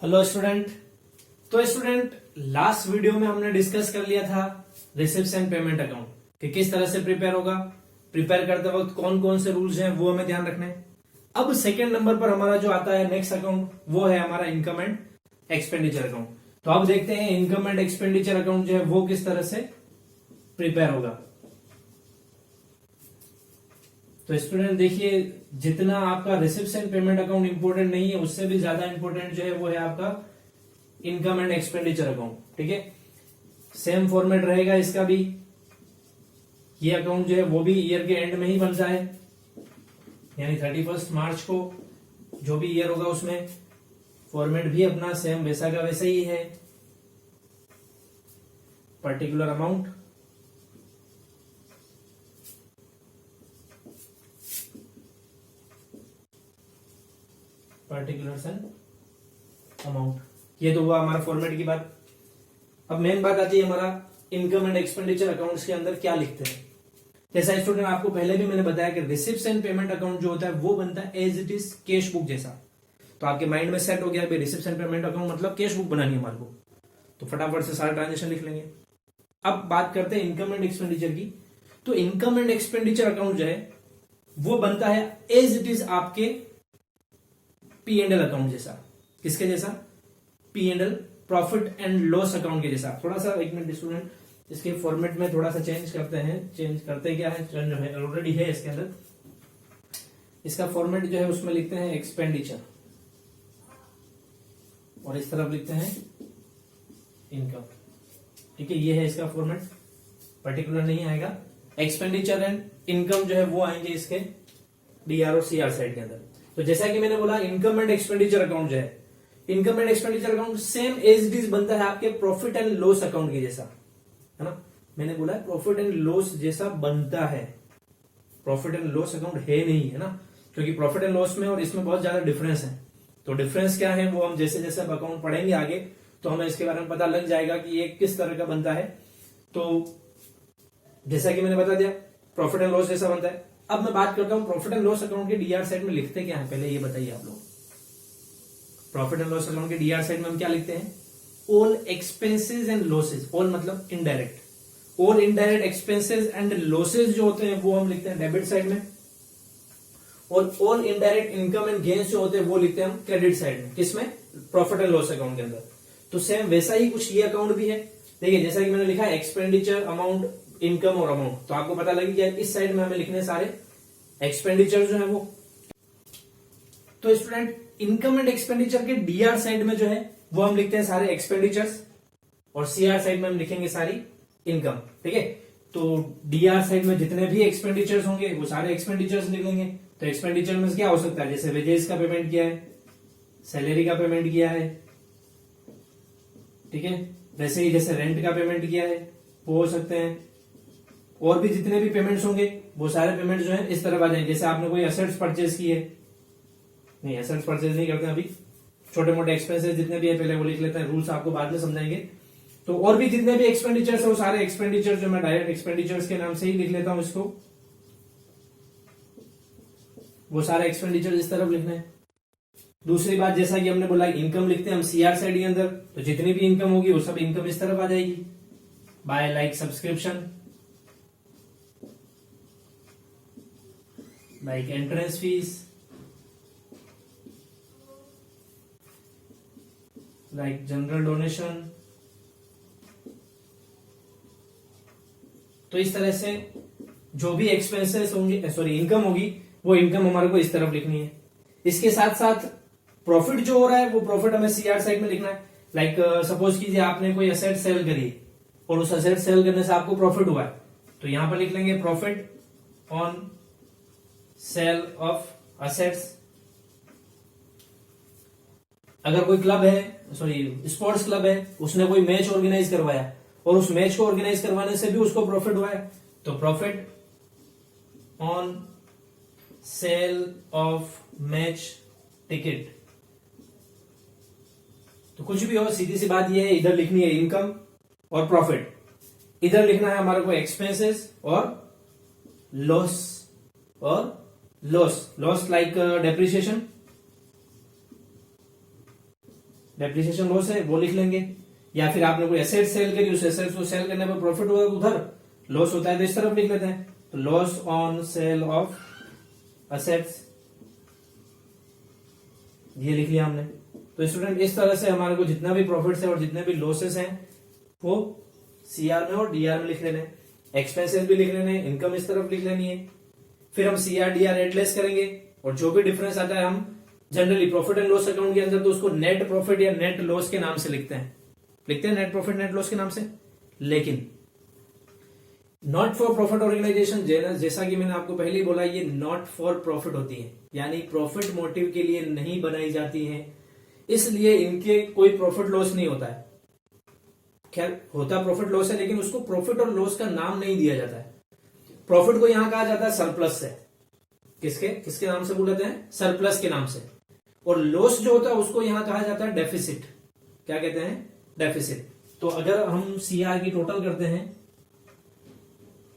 Hello student. तो student, last video में हमने डिस्कस कर लिया था रिसिप्ट्स एंड पेमेंट अकाउंट कि किस तरह से प्रिपेयर होगा। प्रिपेयर करते वक्त कौन कौन से रूल्स हैं वो हमें ध्यान रखने हैं। अब सेकंड नंबर पर हमारा जो आता है नेक्स्ट अकाउंट वो है हमारा इनकम एंड एक्सपेंडिचर अकाउंट। तो अब देखते हैं इनकम एंड एक्सपेंडिचर अकाउंट जो है वो किस तरह से प्रिपेयर होगा। तो स्टूडेंट देखिए, जितना आपका receipts and payment account important नहीं है उससे भी ज्यादा इंपॉर्टेंट जो है वो है आपका इनकम एंड एक्सपेंडिचर अकाउंट। ठीक है, सेम फॉर्मेट रहेगा इसका भी। ये अकाउंट जो है वो भी ईयर के एंड में ही बनता है, यानी 31 मार्च को जो भी ईयर होगा उसमें फॉर्मेट भी अपना सेम वैसा का वैसा ही है। पर्टिकुलर अमाउंट, पर्टिकुलर अमाउंट, ये तो हुआ हमारा फॉर्मेट की बात। अब मेन बात आती है हमारा इनकम एंड एक्सपेंडिचर अकाउंट्स के अंदर क्या लिखते हैं। जैसा स्टूडेंट आपको पहले भी मैंने बताया कि रिसिप्ट्स एंड पेमेंट अकाउंट जो होता है वो बनता है as it is cash book जैसा। तो आपके माइंड में सेट हो गया रिसिप्ट्स एंड पेमेंट अकाउंट मतलब कैश बुक बनानी है हमारे को, तो फटाफट से सारा ट्रांजेक्शन लिख लेंगे। अब बात करते हैं इनकम एंड एक्सपेंडिचर की। तो इनकम एंड एक्सपेंडिचर अकाउंट जो है वो बनता है एज इट इज आपके P&L अकाउंट जैसा। किसके जैसा? P&L, profit and loss account के जैसा। थोड़ा सा एक मिनट स्टूडेंट, इसके फॉर्मेट में थोड़ा सा चेंज करते हैं। चेंज करते क्या है, जो है ऑलरेडी है इसके अंदर। इसका फॉर्मेट जो है उसमें लिखते हैं एक्सपेंडिचर और इस तरफ लिखते हैं इनकम। ठीक है, ये है इसका फॉर्मेट, पर्टिकुलर नहीं आएगा। एक्सपेंडिचर एंड इनकम जो है वो आएंगे इसके DR और CR साइड के अंदर। तो जैसा कि मैंने बोला इनकम एंड एक्सपेंडिचर अकाउंट जो है, income and expenditure account same as it is बनता है आपके प्रॉफिट एंड लॉस अकाउंट के जैसा, है ना। मैंने बोला प्रॉफिट एंड लॉस जैसा बनता है, प्रॉफिट एंड लॉस अकाउंट है नहीं, है ना, क्योंकि प्रॉफिट एंड लॉस में और इसमें बहुत ज्यादा डिफरेंस है। तो डिफरेंस क्या है वो हम जैसे जैसे अकाउंट पढ़ेंगे आगे तो हमें इसके बारे में पता लग जाएगा कि ये किस तरह का बनता है। तो जैसा कि मैंने बता दिया प्रॉफिट एंड लॉस जैसा बनता है। अब मैं बात करता हूं प्रॉफिट एंड लॉस अकाउंट के DR साइड में लिखते क्या है, पहले ये बताइए आप लोग। प्रॉफिट एंड लॉस अकाउंट के DR साइड में हम क्या लिखते हैं? All expenses and losses. All मतलब indirect. All indirect expenses and losses जो होते हैं वो हम लिखते हैं डेबिट साइड में, और all indirect income and gains जो होते हैं वो लिखते हैं हम क्रेडिट साइड में। किसमें? प्रॉफिट एंड लॉस अकाउंट के अंदर। तो सेम वैसा ही कुछ ये अकाउंट भी है। देखिए जैसा कि मैंने लिखा है एक्सपेंडिचर, अमाउंट, इनकम और अमाउंट, तो आपको पता लगी कि इस साइड में हमें लिखने सारे एक्सपेंडिचर जो है वो। तो स्टूडेंट इनकम एंड एक्सपेंडिचर के DR साइड में जो है वो हम लिखते हैं सारे एक्सपेंडिचर्स, और CR साइड में हम लिखेंगे सारी इनकम। ठीक है, तो DR साइड में जितने भी एक्सपेंडिचर्स होंगे वो सारे एक्सपेंडिचर्स लिखेंगे। तो एक्सपेंडिचर में क्या हो सकता है, जैसे वेजेस का पेमेंट किया है, सैलरी का पेमेंट किया है, ठीक है, वैसे ही जैसे रेंट का पेमेंट किया है वो हो सकते हैं, और भी जितने भी पेमेंट्स होंगे वो सारे पेमेंट जो है इस तरफ आ जाएंगे। जैसे आपने कोई एसेट्स परचेज किए, नहीं एसेट्स परचेज नहीं करते अभी, छोटे मोटे एक्सपेंसेस जितने भी है पहले वो लिख लेते हैं, रूल्स आपको बाद में समझाएंगे। तो और भी जितने भी एक्सपेंडिचर्स है वो सारे एक्सपेंडिचर जो मैं डायरेक्ट एक्सपेंडिचर्स के नाम से ही लिख लेता हूं इसको, वो सारे एक्सपेंडिचर इस तरफ लिखने हैं। दूसरी बात, जैसा कि हमने बोला इनकम लिखते हैं हम CR साइड के अंदर, तो जितनी भी इनकम होगी वो सब इनकम इस तरफ आ जाएगी। By like subscription, like entrance fees, like general donation. तो इस तरह से जो भी एक्सपेंसेस होंगे, सॉरी इनकम होगी, वो इनकम हमारे को इस तरफ लिखनी है। इसके साथ साथ प्रॉफिट जो हो रहा है वो प्रॉफिट हमें CR साइड में लिखना है। लाइक सपोज कीजिए आपने कोई असेट सेल करी और उस असेट सेल करने से आपको प्रॉफिट हुआ है, तो यहां पर लिख लेंगे profit on sale of assets. अगर कोई क्लब है, सॉरी स्पोर्ट्स क्लब है, उसने कोई मैच ऑर्गेनाइज करवाया और उस मैच को ऑर्गेनाइज करवाने से भी उसको प्रॉफिट हुआ है, तो profit on sale of match ticket. तो कुछ भी हो, सीधी सी बात यह है, इधर लिखनी है इनकम और प्रॉफिट, इधर लिखना है हमारे को एक्सपेंसेस और लॉस, और loss like depreciation, depreciation loss है वो लिख लेंगे, या फिर आपने कोई एसेट सेल करी, उस एसेट को सेल करने पर प्रॉफिट हुआ उधर लॉस होता है तो इस तरफ लिख लेते हैं, तो loss on sale of assets, ये लिख लिया हमने। तो स्टूडेंट इस तरह से हमारे को जितना भी प्रॉफिट्स है और जितने भी लॉसेस हैं वो सीआर में और डीआर में लिख लेने, एक्सपेंसेस भी लिख लेने, इनकम इस तरफ लिख लेनी है। फिर हम सीआर डीआर एडलेस करेंगे और जो भी डिफरेंस आता है हम generally profit and loss account के अंदर तो उसको नेट प्रॉफिट या नेट लॉस के नाम से लिखते हैं नेट प्रॉफिट नेट लॉस के नाम से। लेकिन नॉट फॉर प्रॉफिट ऑर्गेनाइजेशन जैसा कि मैंने आपको पहले ही बोला, ये नॉट फॉर प्रॉफिट होती है, यानी प्रॉफिट मोटिव के लिए नहीं बनाई जाती है, इसलिए इनके कोई प्रॉफिट लॉस नहीं होता है। खैर होता प्रॉफिट लॉस है लेकिन उसको प्रॉफिट और लॉस का नाम नहीं दिया जाता है। प्रॉफिट को यहां कहा जाता है सरप्लस से, किसके नाम से बोलते हैं, सरप्लस के नाम से। और लॉस जो होता है उसको यहां कहा जाता है डेफिसिट। क्या कहते हैं, डेफिसिट। तो अगर हम सीआर की टोटल करते हैं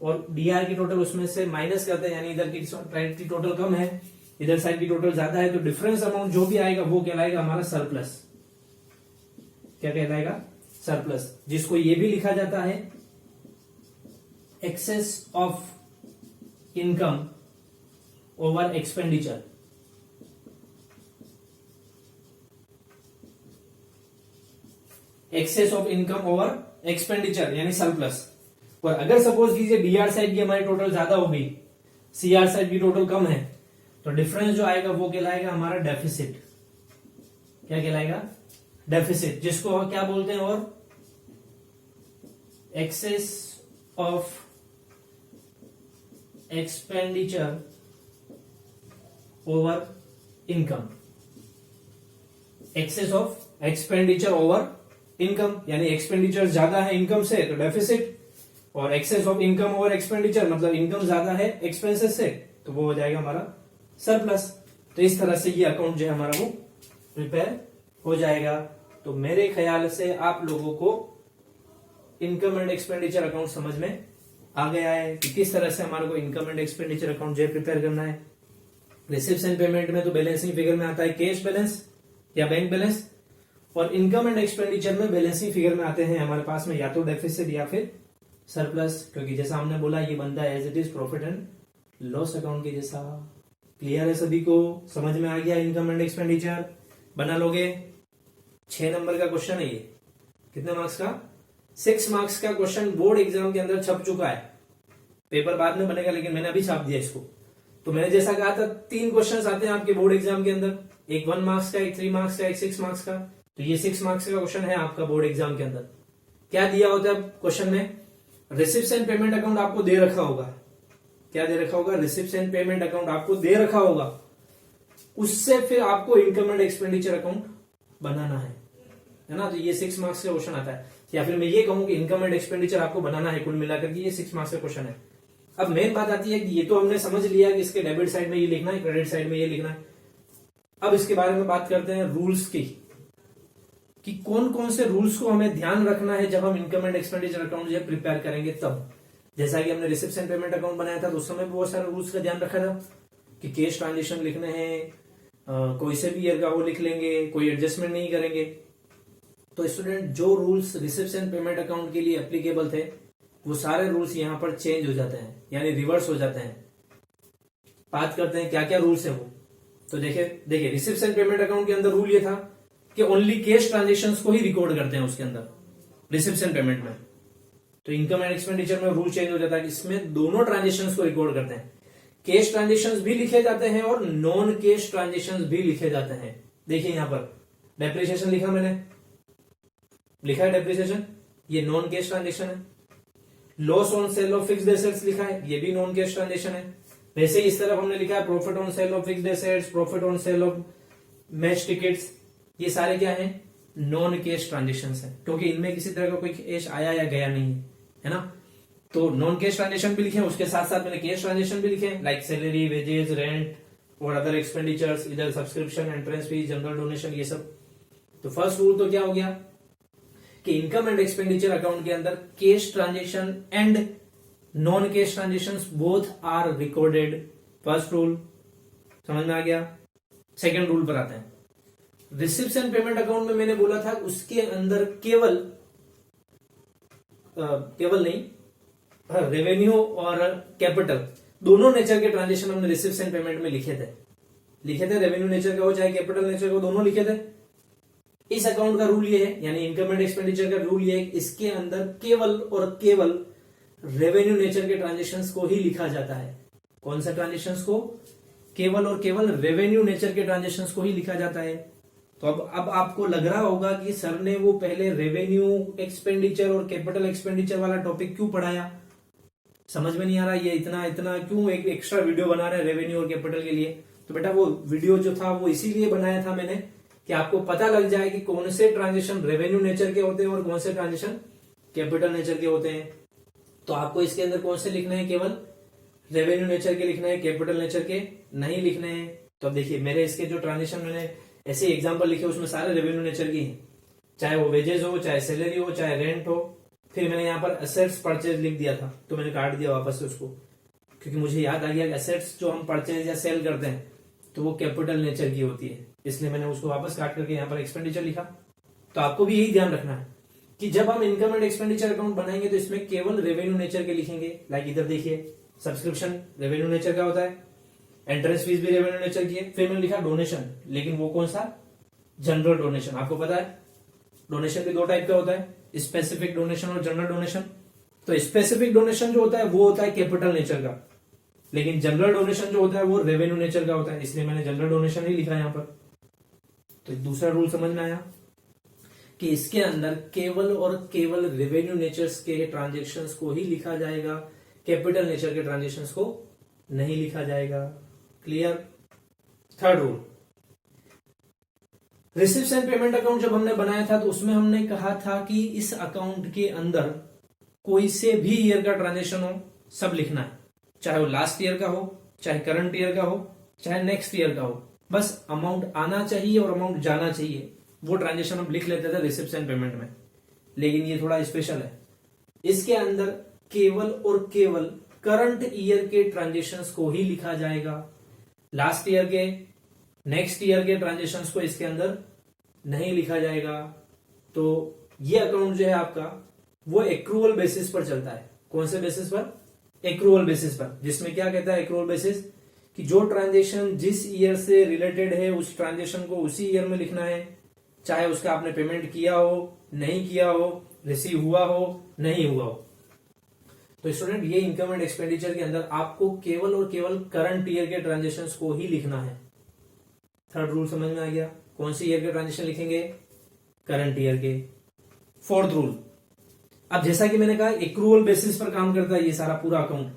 और डीआर की टोटल उसमें से माइनस करते हैं, यानी इधर की साइड की टोटल कम है, इधर साइड की टोटल ज्यादा है, तो डिफरेंस अमाउंट जो भी आएगा वो कहलाएगा हमारा सरप्लस। क्या कहलाएगा, सरप्लस, जिसको ये भी लिखा जाता है excess of income over expenditure. Excess of income over expenditure यानी सरप्लस। और अगर सपोज कीजिए डीआर साइड की हमारी टोटल ज्यादा हो गई, सीआर साइड की टोटल कम है, तो डिफरेंस जो आएगा वो कहलाएगा हमारा डेफिसिट। क्या कहलाएगा, डेफिसिट, जिसको हम क्या बोलते हैं, और excess of expenditure over income. Excess of expenditure over income यानी एक्सपेंडिचर ज्यादा है इनकम से तो डेफिसिट, और excess of income over expenditure मतलब इनकम ज्यादा है एक्सपेंसेस से तो वो हो जाएगा हमारा सरप्लस। तो इस तरह से ये अकाउंट जो है हमारा वो प्रिपेयर हो जाएगा। तो मेरे ख्याल से आप लोगों को इनकम एंड एक्सपेंडिचर अकाउंट समझ में आ गया है कि किस तरह से हमारे को इनकम एंड एक्सपेंडिचर अकाउंट जो है प्रिपेयर करना है। रिसिप्ट्स एंड पेमेंट में तो बैलेंसिंग फिगर में आता है कैश बैलेंस या बैंक बैलेंस, और इनकम एंड एक्सपेंडिचर में बैलेंसिंग फिगर में आते हैं हमारे पास में या तो डेफिसिट या फिर सरप्लस, क्योंकि जैसा हमने बोला ये बनता है as it is profit and loss account के जैसा। क्लियर है सभी को, समझ में आ गया इनकम एंड एक्सपेंडिचर, बना लोगे। 6 नंबर का क्वेश्चन है ये, कितने मार्क्स का, 6 मार्क्स का क्वेश्चन बोर्ड एग्जाम के अंदर छप चुका है। पेपर बाद में बनेगा लेकिन मैंने अभी छाप दिया इसको। तो मैंने जैसा कहा था 3 क्वेश्चन आते हैं आपके बोर्ड एग्जाम के अंदर, एक 1 मार्क्स का, एक 3 मार्क्स का, एक 6 मार्क्स का। तो ये 6 मार्क्स का क्वेश्चन है आपका बोर्ड एग्जाम के अंदर। क्या दिया होता है क्वेश्चन में, रिसिप्ट्स एंड पेमेंट अकाउंट आपको दे रखा होगा। क्या दे रखा होगा, रिसिप्ट्स एंड पेमेंट अकाउंट आपको दे रखा होगा, उससे फिर आपको इनकम एंड एक्सपेंडिचर अकाउंट बनाना है ना। तो ये 6 मार्क्स का क्वेश्चन आता है, या फिर मैं ये कहूं कि इनकम एंड एक्सपेंडिचर आपको बनाना है, कुल मिलाकर के ये 6 मार्क्स का क्वेश्चन है। अब मेन बात आती है कि ये तो हमने समझ लिया कि इसके डेबिट साइड में ये लिखना है, क्रेडिट साइड में ये लिखना है। अब इसके बारे में बात करते हैं रूल्स की, कि कौन कौन से रूल्स को हमें ध्यान रखना है जब हम इनकम एंड एक्सपेंडिचर अकाउंट जो है प्रिपेयर करेंगे तब। जैसा कि हमने रिसिप्ट्स एंड पेमेंट अकाउंट बनाया था तो उस समय बहुत सारे रूल्स का ध्यान रखा था कि कैश ट्रांजेक्शन लिखने हैं, कोई से भी ईयर का वो लिख लेंगे, कोई एडजस्टमेंट नहीं करेंगे। तो स्टूडेंट जो rules receipts and payment account के लिए एप्लीकेबल थे वो सारे रूल्स यहाँ पर चेंज हो जाते हैं, यानी रिवर्स हो जाते हैं। बात करते हैं क्या क्या रूल्स है वो। तो देखिए रिसिप्ट्स एंड पेमेंट अकाउंट के अंदर रूल ये था कि ओनली कैश ट्रांजेक्शंस को ही रिकॉर्ड करते हैं उसके अंदर, रिसिप्ट्स एंड पेमेंट में। तो इनकम एंड एक्सपेंडिचर में रूल चेंज हो जाता है कि इसमें दोनों ट्रांजेक्शंस को रिकॉर्ड करते हैं, कैश ट्रांजेक्शंस भी लिखे जाते हैं और नॉन कैश ट्रांजेक्शंस भी लिखे जाते हैं। देखिए यहां पर डेप्रिसिएशन लिखा मैंने, लिखा है डेप्रिसिएशन, ये नॉन कैश ट्रांजेक्शन है। Loss on sale of fixed assets लिखा है, ये भी नॉन कैश ट्रांजेक्शन है। वैसे इस तरफ हमने लिखा है profit on sale of fixed assets, profit on sale of match tickets, ये सारे क्या हैं, नॉन कैश ट्रांजेक्शन है, क्योंकि इनमें किसी तरह का कोई कैश आया या गया नहीं है ना। तो नॉन कैश ट्रांजेक्शन भी लिखे हैं, उसके साथ साथ मैंने कैश ट्रांजेक्शन भी लिखे हैं, लाइक सैलरी, वेजेस, रेंट और अदर एक्सपेंडिचर्स, इधर subscription, entrance fees, general donation, ये सब। तो फर्स्ट रूल तो क्या हो गया कि इनकम एंड एक्सपेंडिचर अकाउंट के अंदर cash transaction and non cash transaction both are recorded. First rule समझ में आ गया। सेकेंड रूल पर आते हैं। रिसिप्ट्स एंड पेमेंट अकाउंट में मैंने बोला था उसके अंदर केवल नहीं, रेवेन्यू और कैपिटल दोनों नेचर के ट्रांजेक्शन हमने रिसिप्ट्स एंड पेमेंट में लिखे थे। रेवेन्यू नेचर का हो चाहे कैपिटल नेचर का हो, दोनों लिखे थे। इस अकाउंट का रूल ये है, यानी इनकम एंड एक्सपेंडिचर का रूल ये है, इसके अंदर केवल और केवल रेवेन्यू नेचर के ट्रांजेक्शन्स को ही लिखा जाता है। कौन सा ट्रांजेक्शन्स को? केवल और केवल रेवेन्यू नेचर के ट्रांजेक्शन्स को ही लिखा जाता है। तो अब आपको लग रहा होगा कि सर ने वो पहले रेवेन्यू एक्सपेंडिचर और कैपिटल एक्सपेंडिचर वाला टॉपिक क्यों पढ़ाया, समझ में नहीं आ रहा, ये इतना इतना क्यों एक एक्स्ट्रा वीडियो बना रहे हैं रेवेन्यू और कैपिटल के लिए। तो बेटा वो वीडियो जो था वो इसीलिए बनाया था मैंने कि आपको पता लग जाए कि कौन से ट्रांजेक्शन रेवेन्यू नेचर के होते हैं और कौन से ट्रांजेक्शन कैपिटल नेचर के होते हैं। तो आपको इसके अंदर कौन से लिखने हैं? केवल रेवेन्यू नेचर के लिखना है, कैपिटल नेचर के नहीं लिखने हैं। तो अब देखिए मेरे इसके जो ट्रांजेक्शन मैंने ऐसे एग्जांपल लिखे उसमें सारे रेवेन्यू नेचर की हैं, चाहे वो वेजेस हो, चाहे सैलरी हो, चाहे रेंट हो। फिर मैंने यहाँ पर असेट्स परचेज लिख दिया था तो मैंने काट दिया वापस से उसको, क्योंकि मुझे याद आ गया कि असेट्स जो हम परचेज या सेल करते हैं तो वो कैपिटल नेचर की होती है, इसलिए मैंने उसको वापस काट करके यहाँ पर एक्सपेंडिचर लिखा। तो आपको भी यही ध्यान रखना है कि जब हम इनकम एंड एक्सपेंडिचर अकाउंट बनाएंगे तो इसमें केवल रेवेन्यू नेचर के लिखेंगे। लाइक इधर देखिए, सब्सक्रिप्शन रेवेन्यू नेचर का होता है, एंट्रेंस फीस भी रेवेन्यू नेचर की है। फिर मैंने लिखा डोनेशन, लेकिन वो कौन सा? General donation. आपको पता है डोनेशन भी दो टाइप का होता है, स्पेसिफिक डोनेशन और जनरल डोनेशन। तो स्पेसिफिक डोनेशन जो होता है वो होता है कैपिटल नेचर का, लेकिन जनरल डोनेशन जो होता है वो रेवेन्यू नेचर का होता है, इसलिए मैंने जनरल डोनेशन ही लिखा यहां पर। तो दूसरा रूल समझ में आया कि इसके अंदर केवल और केवल रेवेन्यू नेचर्स के ट्रांजेक्शन्स को ही लिखा जाएगा, कैपिटल नेचर के ट्रांजेक्शन्स को नहीं लिखा जाएगा। Clear? Third rule, receipts and payment account जब हमने बनाया था तो उसमें हमने कहा था कि इस अकाउंट के अंदर कोई से भी ईयर का ट्रांजेक्शन हो सब लिखना है, चाहे वो लास्ट ईयर का हो, चाहे करंट ईयर का हो, चाहे नेक्स्ट ईयर का हो, बस अमाउंट आना चाहिए और अमाउंट जाना चाहिए। वो ट्रांजेक्शन हम लिख लेते थे रिसिप्ट्स एंड पेमेंट में, लेकिन ये थोड़ा स्पेशल है। इसके अंदर केवल और केवल करंट ईयर के ट्रांजेक्शन्स को ही लिखा जाएगा, लास्ट ईयर के, नेक्स्ट ईयर के ट्रांजेक्शन्स को इसके अंदर नहीं लिखा जाएगा। तो ये अकाउंट जो है आपका वो एक्रूअल बेसिस पर चलता है। कौन से बेसिस पर? एक्रूअल बेसिस पर, जिसमें क्या कहता है एक्रूअल बेसिस कि जो ट्रांजेक्शन जिस ईयर से रिलेटेड है उस ट्रांजेक्शन को उसी ईयर में लिखना है, चाहे उसका आपने पेमेंट किया हो, नहीं किया हो, रिसीव हुआ हो, नहीं हुआ हो। तो स्टूडेंट ये इनकम एंड एक्सपेंडिचर के अंदर आपको केवल और केवल करंट ईयर के ट्रांजेक्शन्स को ही लिखना है। थर्ड रूल समझ में आ गया? कौन सी ईयर के ट्रांजेक्शन लिखेंगे? करंट ईयर के। फोर्थ रूल, अब जैसा कि मैंने कहा एक्रूअल बेसिस पर काम करता है ये सारा पूरा अकाउंट,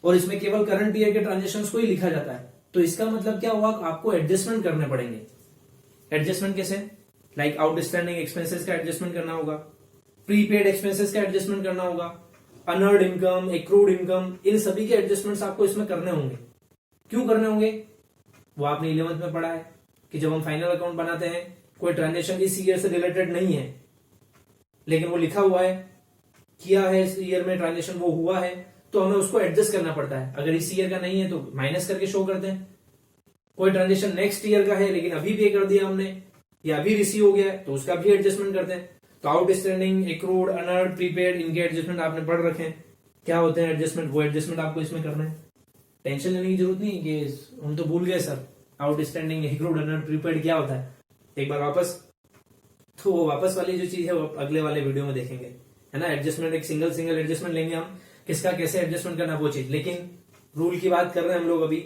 और इसमें केवल करंट ईयर के ट्रांजेक्शन्स को ही लिखा जाता है। तो इसका मतलब क्या हुआ? आपको एडजस्टमेंट करने पड़ेंगे। एडजस्टमेंट कैसे? लाइक आउटस्टैंडिंग एक्सपेंसेस का एडजस्टमेंट करना होगा, प्रीपेड एक्सपेंसेस का एडजस्टमेंट करना होगा, अनर्ड इनकम, एक्रूड इनकम, इन सभी के एडजस्टमेंट्स आपको इसमें करने होंगे। क्यों करने होंगे? वो आपने 11th में पढ़ा है कि जब हम फाइनल अकाउंट बनाते हैं कोई ट्रांजेक्शन इस ईयर से रिलेटेड नहीं है, लेकिन वो लिखा हुआ है, किया है इस ईयर में ट्रांजेक्शन, वो हुआ है, तो हमें उसको एडजस्ट करना पड़ता है। अगर इस ईयर का नहीं है तो माइनस करके शो करते हैं। कोई ट्रांजेक्शन नेक्स्ट ईयर का है लेकिन अभी पे कर दिया हमने या अभी रिसीव हो गया है तो उसका भी एडजस्टमेंट करते हैं। तो आउटस्टैंडिंग, एक्रूड, अनर्ड, प्रीपेड, इनके एडजस्टमेंट आपने पढ़ रखे हैं, क्या होते हैं एडजस्टमेंट, वो एडजस्टमेंट आपको इसमें करना है। टेंशन लेने की जरूरत नहीं कि हम तो भूल गए sir outstanding, accrued, honoured, prepaid क्या होता है। एक बार वापस, तो वो वापस वाली जो चीज है वो अगले वाले वीडियो में देखेंगे, है ना। एडजस्टमेंट एक सिंगल एडजस्टमेंट लेंगे हम, किसका कैसे एडजस्टमेंट करना वो चीज। लेकिन रूल की बात कर रहे हैं हम लोग अभी,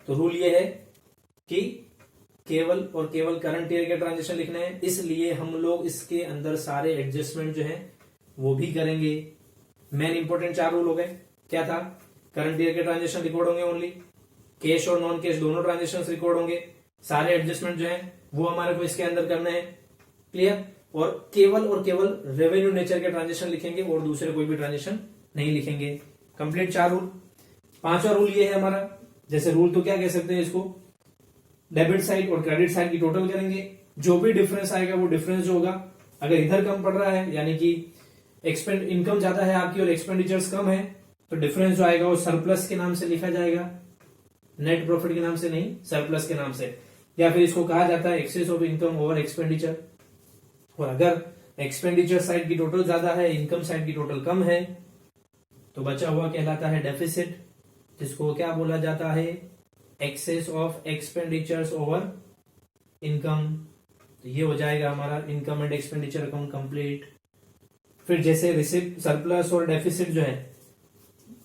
तो रूल ये है कि केवल और केवल करंट ईयर के ट्रांजेक्शन लिखने हैं, इसलिए हम लोग इसके अंदर सारे एडजस्टमेंट जो है वो भी करेंगे। मेन इंपॉर्टेंट 4 रूल हो गए। क्या था? करंट ईयर के ट्रांजेक्शन रिकॉर्ड होंगे ओनली, कैश और नॉन कैश दोनों ट्रांजेक्शन रिकॉर्ड होंगे, सारे एडजस्टमेंट जो है वो हमारे को इसके अंदर करने हैं। क्लियर? और केवल रेवेन्यू नेचर के ट्रांजेक्शन लिखेंगे और दूसरे कोई भी ट्रांजेक्शन नहीं लिखेंगे। Complete 4 rule. 5वां रूल ये है हमारा, जैसे रूल तो क्या कह सकते हैं इसको, डेबिट साइड और क्रेडिट साइड की टोटल करेंगे, जो भी डिफरेंस आएगा वो डिफरेंस जो होगा, अगर इधर कम पड़ रहा है यानी कि इनकम ज्यादा है आपकी और एक्सपेंडिचर्स कम है, तो डिफरेंस जो आएगा वो सरप्लस के नाम से लिखा जाएगा, नेट प्रॉफिट के नाम से नहीं, सरप्लस के नाम से। या फिर इसको कहा जाता है excess of income over expenditure. और अगर एक्सपेंडिचर साइड की टोटल ज्यादा है, इनकम साइड की टोटल कम है, तो बचा हुआ कहलाता है डेफिसिट, जिसको क्या बोला जाता है, excess of expenditures over income. तो ये हो जाएगा हमारा income and expenditure account complete. फिर जैसे रिसिप्ट, सरप्लस और डेफिसिट जो है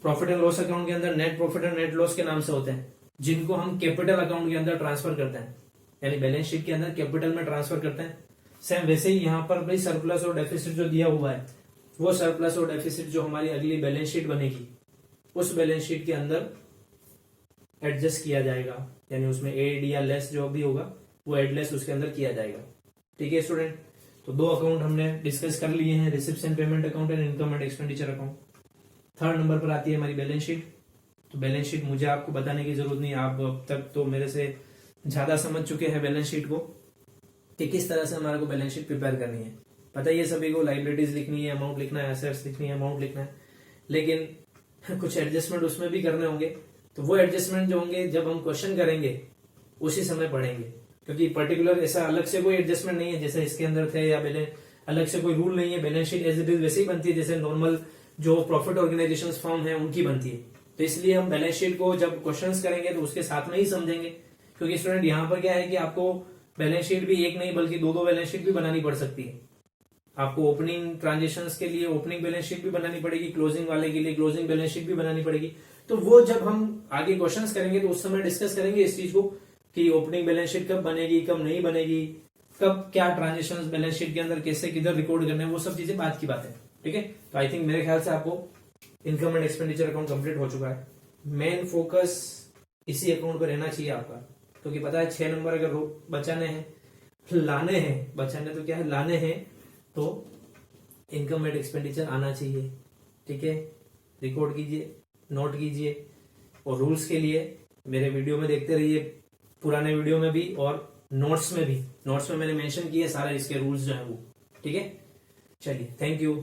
प्रॉफिट एंड लॉस अकाउंट के अंदर नेट प्रॉफिट और नेट लॉस के नाम से होते हैं, जिनको हम कैपिटल अकाउंट के अंदर ट्रांसफर करते हैं, यानी बैलेंस शीट के अंदर कैपिटल में ट्रांसफर करते हैं। सेम वैसे ही यहाँ पर भाई सरप्लस और डेफिसिट जो दिया हुआ है, वो सरप्लस और डेफिसिट जो हमारी अगली बैलेंस शीट बनेगी, उस बैलेंस शीट के अंदर एडजस्ट किया जाएगा, यानी उसमें एड या लेस जो भी होगा वो एड लेस उसके अंदर किया जाएगा। ठीक है स्टूडेंट, तो 2 अकाउंट हमने डिस्कस कर लिए हैं, receipts and payment account and income and expenditure account. 3rd number पर आती है हमारी बैलेंस शीट। तो बैलेंस शीट मुझे आपको बताने की जरूरत नहीं, आप अब तक तो मेरे से ज्यादा समझ चुके हैं बैलेंस शीट को कि किस तरह से हमारे को बैलेंस शीट प्रिपेयर करनी है। पता ही है सभी को, लाइबिलिटीज लिखनी है, अमाउंट लिखना है, एसेट्स लिखनी है, अमाउंट लिखना है, लेकिन कुछ एडजस्टमेंट उसमें भी करने होंगे। तो वो एडजस्टमेंट जो होंगे जब हम क्वेश्चन करेंगे उसी समय पढ़ेंगे, क्योंकि पर्टिकुलर ऐसा अलग से कोई एडजस्टमेंट नहीं है जैसे इसके अंदर थे, या अलग से कोई रूल नहीं है। Balance sheet as it is वैसे ही बनती है जैसे नॉर्मल जो प्रॉफिट ऑर्गेनाइजेशन फर्म है उनकी बनती है। तो इसलिए हम बैलेंस शीट को जब क्वेश्चंस करेंगे तो उसके साथ में ही समझेंगे, क्योंकि स्टूडेंट यहाँ पर क्या है कि आपको बैलेंस शीट भी एक नहीं बल्कि 2 बैलेंस शीट भी बनानी पड़ सकती है। आपको ओपनिंग ट्रांजेक्शंस के लिए ओपनिंग बैलेंस शीट भी बनानी पड़ेगी, क्लोजिंग वाले के लिए क्लोजिंग बैलेंस शीट भी बनानी पड़ेगी। तो वो जब हम आगे क्वेश्चंस करेंगे तो उस समय डिस्कस करेंगे इस चीज को कि ओपनिंग बैलेंस शीट कब बनेगी, कब नहीं बनेगी, कब क्या ट्रांजेक्शंस बैलेंस शीट के अंदर कैसे किधर रिकॉर्ड करने, वो सब चीजें बात की बात है। ठीक है, तो आई थिंक मेरे ख्याल से आपको income and expenditure account complete हो चुका है। मेन फोकस इसी अकाउंट पर रहना चाहिए आपका, क्योंकि पता है 6 नंबर अगर बचाने हैं, लाने हैं, बचाने तो क्या है, लाने हैं, तो इनकम एंड एक्सपेंडिचर आना चाहिए। ठीक है, रिकॉर्ड कीजिए, नोट कीजिए, और रूल्स के लिए मेरे वीडियो में देखते रहिए, पुराने वीडियो में भी और नोट्स में भी। नोट्स में मैंने मेंशन किए सारे इसके रूल्स जो है वो। ठीक है, चलिए, थैंक यू।